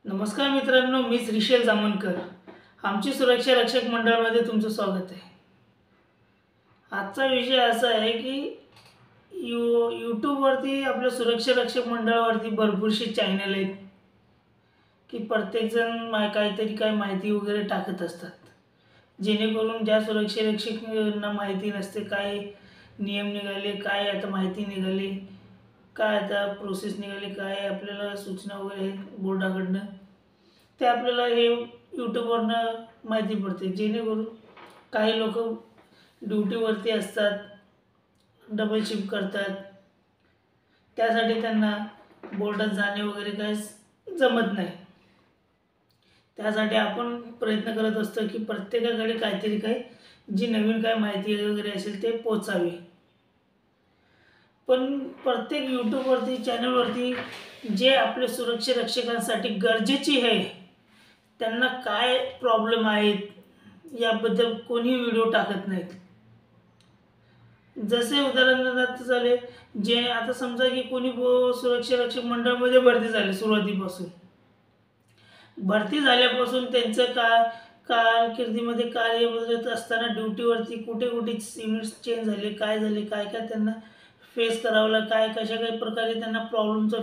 नमस्कार मित्रांनो, मी श्रीशैल जामनकर. आमची सुरक्षा रक्षक मंडळामध्ये तुमचं स्वागत आहे. आजचा विषय असा आहे की यूट्यूबवरती आपल्या सुरक्षा रक्षक मंडळावरती भरपूरशी चॅनल आहेत की प्रत्येकजण काहीतरी माहिती वगैरे टाकत असतात, जेणेकरून ज्या सुरक्षा रक्षकांना माहिती नसते काय नियम निघाले, काय आता माहिती निघाली, काय आता प्रोसेस निघाली, काय आपल्याला सूचना वगैरे बोर्डाकडनं, ते आपल्याला हे यूट्यूबवरनं माहिती पडते. जेणेकरून काही लोक ड्युटीवरती असतात, डबल शिफ्ट करतात, त्यासाठी त्यांना बोर्डात जाणे वगैरे काय जमत नाही. त्यासाठी आपण प्रयत्न करत असतो की प्रत्येकाकडे काहीतरी जी नवीन माहिती वगैरे असेल ते पोचावे. पण प्रत्येक यूट्यूबवरती चॅनलवरती जे आपले सुरक्षा रक्षकांसाठी गरजेची आहे, त्यांना काय प्रॉब्लेम आहेत याबद्दल कोणी व्हिडिओ टाकत नाहीत. जसे उदाहरणार्थ झाले, जे आता समजा की कोणी सुरक्षा रक्षक मंडळामध्ये भरती झाले, सुरुवातीपासून भरती झाल्यापासून त्यांचं कारकिर्दीमध्ये कार्य बदलत असताना ड्युटीवरती कुठे युनिट्स चेंज झाले, काय झाले, काय त्यांना फेस करावं लागलं, कशा प्रकारे त्यांना प्रॉब्लेमचा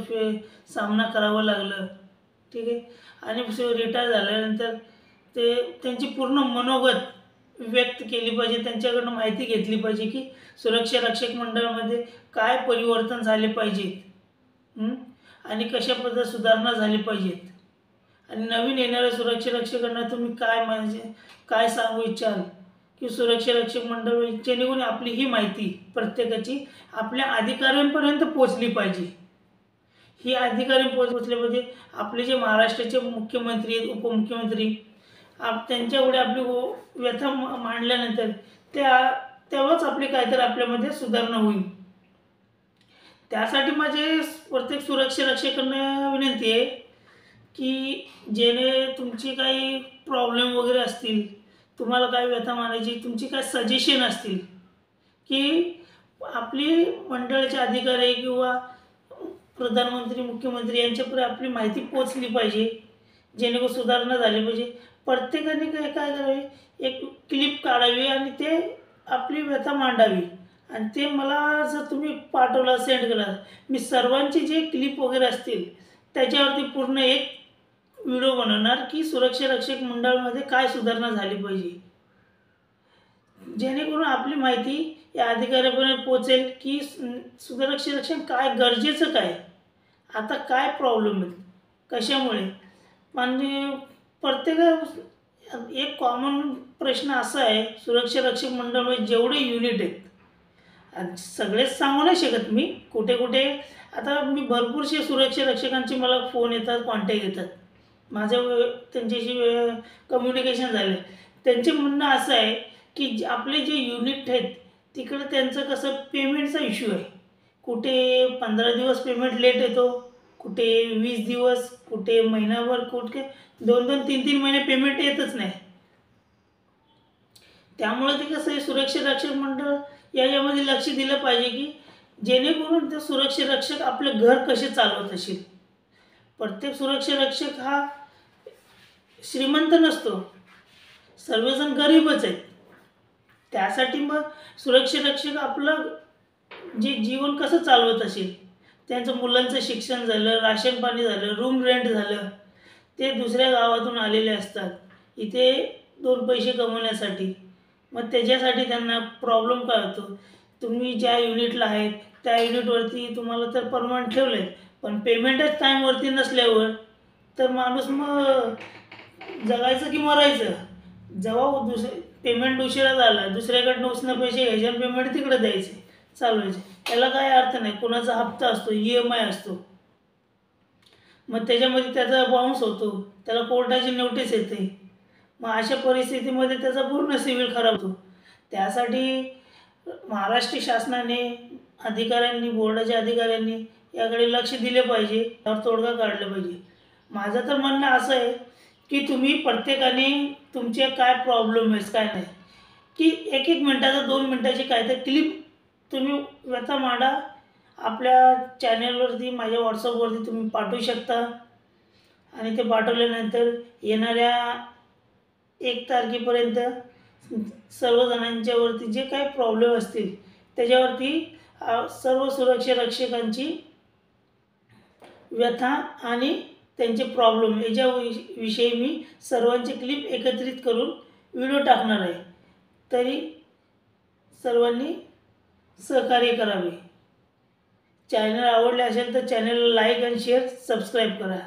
सामना करावा लागलं, ठीक आहे. आणि रिटायर झाल्यानंतर त्यांची पूर्ण मनोगत व्यक्त केली पाहिजे, त्यांच्याकडनं माहिती घेतली पाहिजे की सुरक्षा रक्षक मंडळामध्ये काय परिवर्तन झाले पाहिजेत आणि कशा पद्धतीने सुधारणा झाली पाहिजेत. आणि नवीन येणाऱ्या सुरक्षा रक्षकांना तुम्ही काय सांगू इच्छाल की सुरक्षा रक्षक मंडळ जेणेकरून आपली ही माहिती प्रत्येकाची आपल्या अधिकाऱ्यांपर्यंत पोहोचली पाहिजे. ही अधिकारी पोहोचले पाहिजे. आपले जे महाराष्ट्राचे मुख्यमंत्री आहेत, उपमुख्यमंत्री, त्यांच्याकडे आपली व्यथा मांडल्यानंतर तेव्हाच आपली काहीतरी आपल्यामध्ये सुधारणा होईल. त्यासाठी माझे प्रत्येक सुरक्षा रक्षकांना विनंती आहे की जेणे तुमची काही प्रॉब्लेम वगैरे असतील, तुम्हाला काय व्यथा मांडायची, तुमची काय सजेशन असतील की आपली मंडळाचे अधिकारी किंवा प्रधानमंत्री, मुख्यमंत्री यांच्यापर्यंत आपली माहिती पोचली पाहिजे, जेणेकरून सुधारणा झाली पाहिजे. प्रत्येकाने काय करावे, एक क्लिप काढावी आणि ते आपली व्यथा मांडावी आणि ते मला जर तुम्ही पाठवला, सेंड केला, मी सर्वांचे जे क्लिप वगैरे असतील त्याच्यावरती पूर्ण एक व्हिडिओ बनवणार की सुरक्षा रक्षक मंडळामध्ये काय सुधारणा झाली पाहिजे, जेणेकरून आपली माहिती या अधिकाऱ्यापर्यंत पोचेल की सुरक्षा रक्षण काय गरजेचं, काय आता काय प्रॉब्लेम आहे, कशामुळे. आणि एक कॉमन प्रश्न असा आहे, सुरक्षा रक्षक मंडळामध्ये जेवढे युनिट आहेत सगळेच सांगू नाही शकत मी, कुठे आता मी भरपूरशे सुरक्षा रक्षकांचे मला फोन येतात, कॉन्टॅक्ट येतात, माझं त्यांच्याशी कम्युनिकेशन झालं. त्यांचे म्हणणं असं आहे की आपले जे युनिट आहेत तिकडं त्यांचं कसं पेमेंटचा इश्यू आहे. कुठे 15 दिवस पेमेंट लेट येतो, कुठे 20 दिवस, कुठे महिनाभर, कुठे 2-2, 3-3 महिने पेमेंट येतच नाही. त्यामुळे ते कसं आहे, सुरक्षा रक्षक मंडळ यामध्ये लक्ष दिलं पाहिजे की जेणेकरून ते सुरक्षा रक्षक आपलं घर कसे चालवत असेल. प्रत्येक सुरक्षा रक्षक हा श्रीमंत नसतो, सर्वजण गरीबच आहेत. त्यासाठी मग सुरक्षा रक्षक आपलं जे जीवन कसं चालवत असेल, त्यांचं मुलांचं शिक्षण झालं, राशन पाणी झालं, रूम रेंट झालं, ते दुसऱ्या गावातून आलेले असतात इथे 2 पैसे कमवण्यासाठी. मग त्याच्यासाठी त्यांना प्रॉब्लेम काय होतो, तुम्ही ज्या युनिटला आहेत त्या युनिटवरती तुम्हाला तर परमनंट ठेवलं आहे, पण पेमेंटच टाईमवरती नसल्यावर तर माणूस मग जगायचं की मरायचं. जेव्हा पेमेंट उशिरा झाला, दुसऱ्याकडनं उसनं पैसे घ्यायचे आणि पेमेंट तिकडे द्यायचे, चालवायचे, त्याला काय अर्थ नाही. कोणाचा हप्ता असतो, EMI असतो, मग त्याच्यामध्ये त्याचा बाउन्स होतो, त्याला कोर्टाची नोटीस येते, मग अशा परिस्थितीमध्ये त्याचा पूर्ण सिव्हिल खराब होतो. त्यासाठी महाराष्ट्र शासनाने, अधिकाऱ्यांनी, बोर्डाच्या अधिकाऱ्यांनी याकडे लक्ष दिले पाहिजे, त्यावर तोडगा काढला पाहिजे. माझं तर म्हणणं असं आहे की तुम्ही प्रत्येकाने तुमचे काय प्रॉब्लेम आहेत, काय नाही, की 1-1 मिनटाचा, 2 मिनटाची काहीतरी क्लिप तुम्ही व्यथा मांडा. आपल्या चॅनलवरती, माझ्या व्हॉट्सअपवरती तुम्ही पाठवू शकता आणि ते पाठवल्यानंतर येणाऱ्या 1 तारखेपर्यंत सर्वजणांच्यावरती जे काही प्रॉब्लेम असतील त्याच्यावरती सर्व सुरक्षा रक्षकांची व्यथा आणि त्यांचे प्रॉब्लेम याच्या विषयी मी सर्वांचे क्लिप एकत्रित करून व्हिडिओ टाकणार आहे. तरी सर्वांनी सहकार्य करावे. चॅनल आवडले असेल तर चॅनलला लाईक आणि शेअर सबस्क्राईब करा.